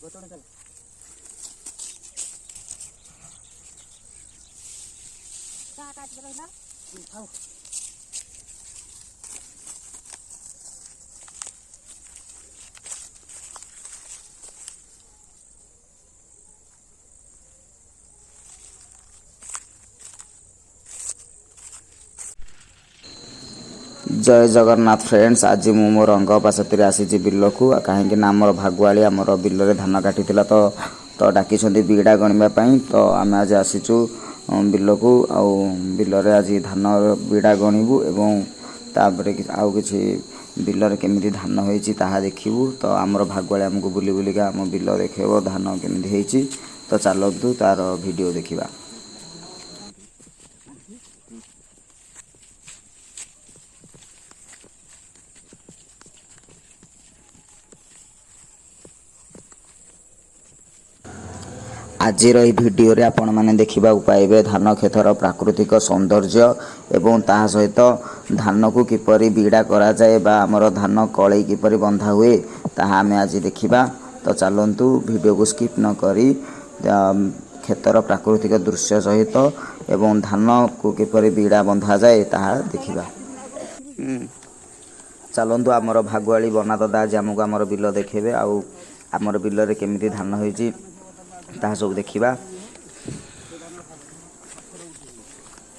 कौन जय जगन्नाथ फ्रेंड्स। आज मु मोर अंग पासती आसी बिल को कहीं आमर भागुआली आमर बिल धान काटी तो डाकी बीड़ा गणवाई तो आम आज आसीचु बिल को बिल आज धान बीड़ा गणिबू एवं तापर आउ कि बिल केमी धान होती देखू तो आमर भागुआली आमको बुली बुलिका आम बिल देखेब धान केमी तो चलतु तार वीडियो देखा। आज भिडियो रे आपण माने देखा पाइबे धान खेतर प्राकृतिक सौंदर्य एवं ता सहित धान को किपरि बीड़ा करा जाए बा हमर धान कळई किपरि बंधा हुए ताहा आमे आज देखिबा। तो चलंतु वीडियो को स्किप न करी खेतर प्राकृतिक दृश्य सहित एवं धान को किपरि बीड़ा बंधा जाए ताहा देखिबा। चलंतु आमर भागुआली बना दादा आज आमको आमर बिल देखेबे आउ आमर बिल रे केमिति धान होईची ताहा सब देखिबा।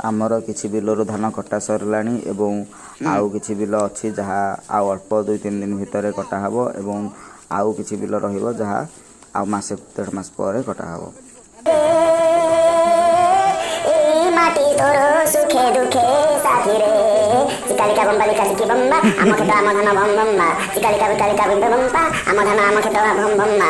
आमर किछि बिलरो धान कटा सरलाणी एवं आउ किछि बिल अछि जहा आउ अल्प 2-3 दिन भितर कटा हबो एवं आउ किछि बिल रहिबो जहा आउ मासे 1.5 मास पर कटा हबो। माटी तोरो सुखे दुखे साथी रे चिकालिका बम्बा लिका चिकी बम्बा आम खेत आम धन बम बम्बा चिकालिका बिकालिका बिम्ब बम्बा आम धन आम खेत बम बम्बा।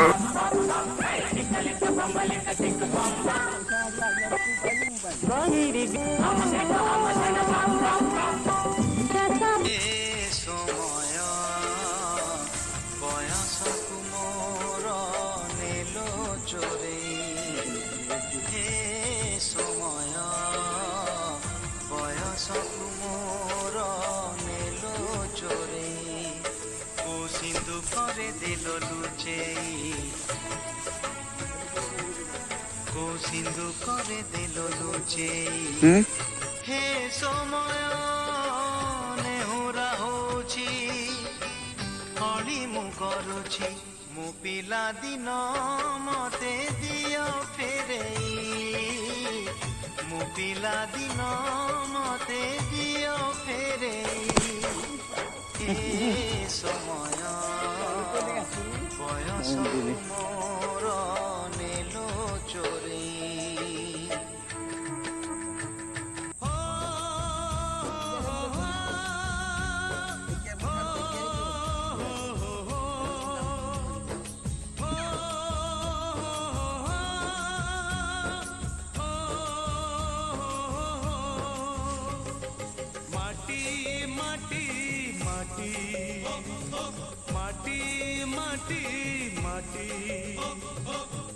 सिंधु करे दिल लुचे हे समय नेहुरा होची कली मु करुची मु पिला दिन मते दियो फेरेई मु पिला दिन मते दियो फेरेई हे समय बयस मोर नेलो चोरी।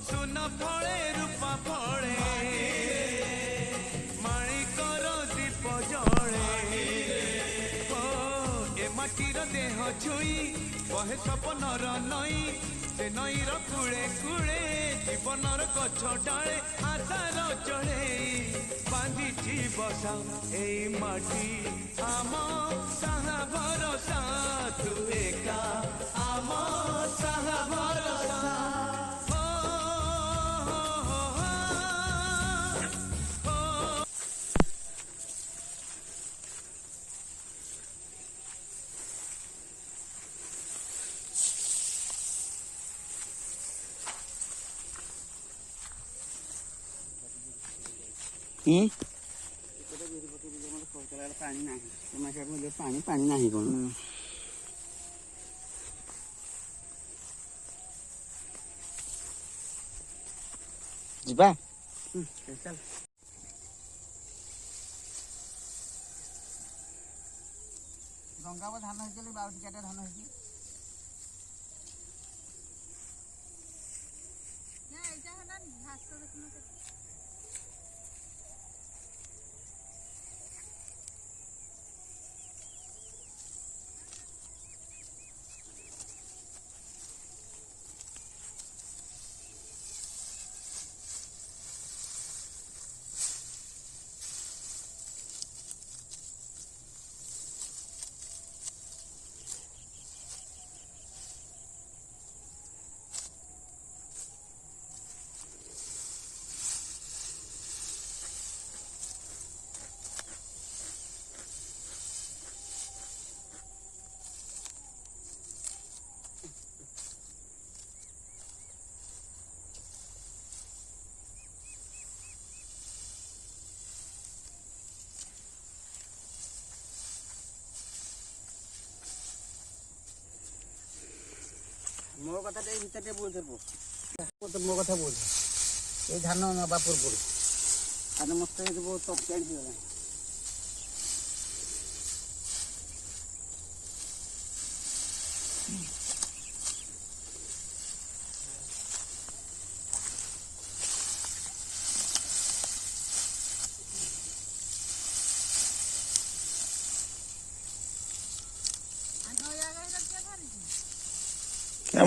सुन फले रूपा फले माणिकर दीप जले ए माटीर देह छुई बहे सपनर नई से नईर कूले कूले जीवनर गछ डाले आशार चढ़े बांधिची बसा ए माटी आम साहा भरसा तू एका आम साहा भरसा। पानी नहीं कौन जीवा चल गंगा धान हो बाउटिका धान हो ମୋ କଥା ଟିକେ ଭିତରେ ଟିକେ ବୁଝ ମୋ କଥା ବୁଝ ଏଇ ଧାନ ନେବା ପୂର୍ବରୁ ଧାନ ମସ୍ତ ହେଇକି ବହୁତ ତରକାରୀ ହେଇଗଲାଣି।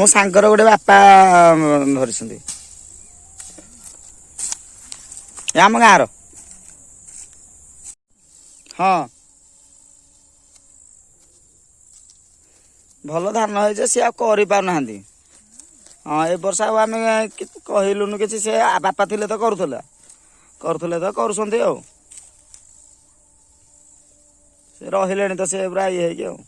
ମୋ ସାଙ୍ଗର ଗୋଟେ ବାପା ଧରିଛନ୍ତି ଆମ ଗାଁର। ହଁ ଭଲ ଧାନ ହେଇছে ସିଏ ଆଉ କରିପାରୁନାହାନ୍ତି। ହଁ ଏ ବର୍ଷ ଆଉ ଆମେ କହିଲୁନୁ କିଛି, ସେ ବାପା ଥିଲେ ତ କରୁଥିଲେ ତ କରୁଛନ୍ତି ଆଉ ସେ ରହିଲେଣି ତ ସେ ପୁରା ଇଏ ହେଇକି ଆଉ।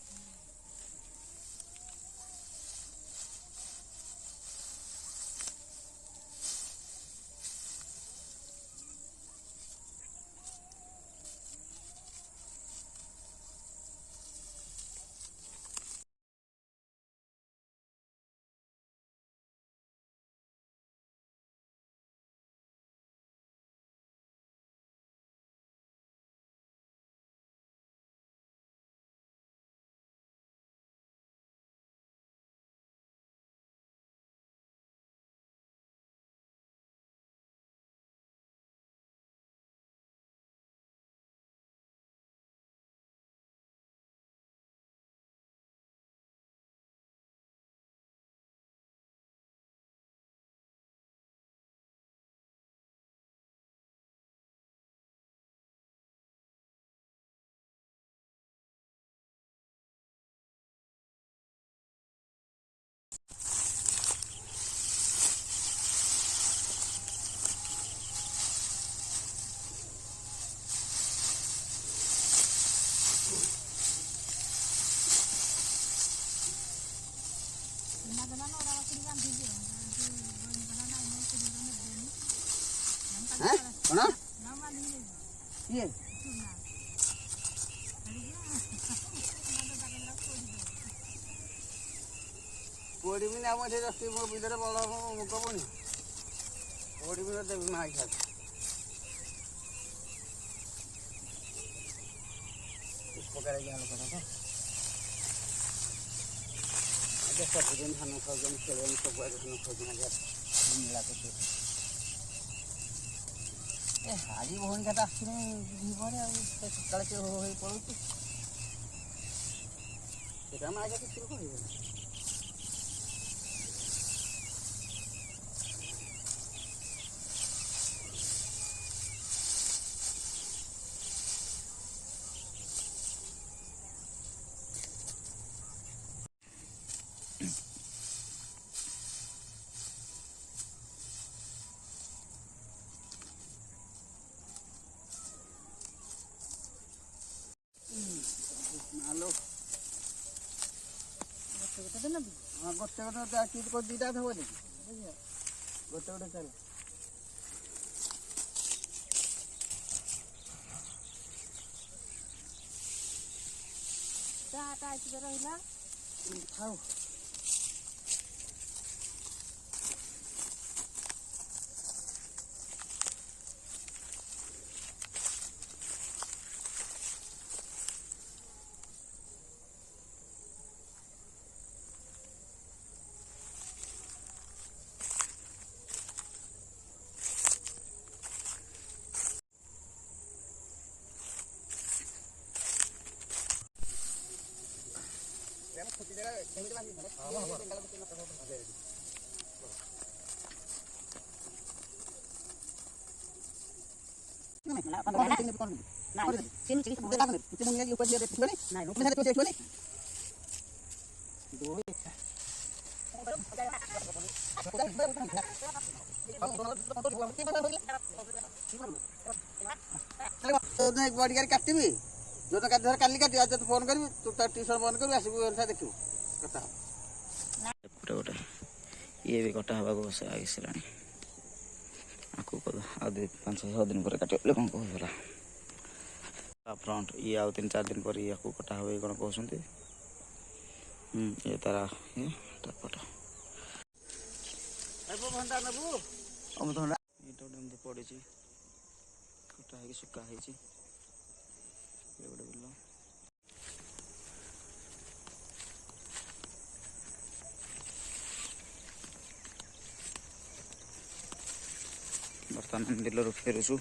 କଣ କିଏ ପୋଡ଼ିବି ନା ଆମ ଏଠି ରଖି ମୋ ବିଲରେ ବଡ଼ ମୁଗ ବୁଣି ପୋଡ଼ିବି ଦେବି ମା ଖାଇବି। ଉପକାର ଯାହା ଲୋକଟା ତ ସବୁଦିନ ଧାନ ଖାଉଛନ୍ତି ଖେଳିବାକୁ ସବୁଆଡ଼େ ଧାନ ଖାଉଛନ୍ତି ମେଳା କରୁଛନ୍ତି। ଏ ହାଡ଼ି ଭଉଣୀଟା ତ ଆସୁନି ଘରେ ଆଉ ସକାଳେ କିଏ ହୋ ହେଇ ପଳଉଛି ସେଟା ମା କିଛି କହିବନି। ହ୍ୟାଲୋ ହଁ ଗୋଟେ ଦୁଇଟା ଥବ ଗୋଟେ ଚାଲ ରହିଲା ଥାଉ। ବଡ଼ିଗାଡ଼ି କାଟିବି ଯୋଉଟା ଧର କାଲି କାଟିବି ଆଉ ଯଦି ଫୋନ୍ କରିବି ତୁ ତା ଟ୍ୟୁସନ୍ ବନ୍ଦ କରିବି ଆସିବୁ ଦେଖିବୁ କଥା ଗୋଟେ ଇଏ ବି କଟା ହେବାକୁ ବସା ଆସିଲାଣି ଆକୁ ଆଉ 5-6 ଦିନ ପରେ କାଟିବ ବୋଲି କ'ଣ କହୁଥିଲା ଫ୍ରଣ୍ଟ ଇଏ ଆଉ 3-4 ଦିନ ପରେ ୟାକୁ କଟା ହେବ କ'ଣ କହୁଛନ୍ତି। ଇଏ ତାର ଇଏ ପଟ ଭଣ୍ଡା ନେବୁ ଅମୃତଭଣ୍ଡା ଏଇଟା ଗୋଟେ ଏମିତି ପଡ଼ିଛି କଟା ହେଇକି ଶୁକା ହେଇଛି ଏ ଗୋଟେ ବିଲ ବର୍ତ୍ତମାନ ବିଲରୁ ଫେରୁଛୁ।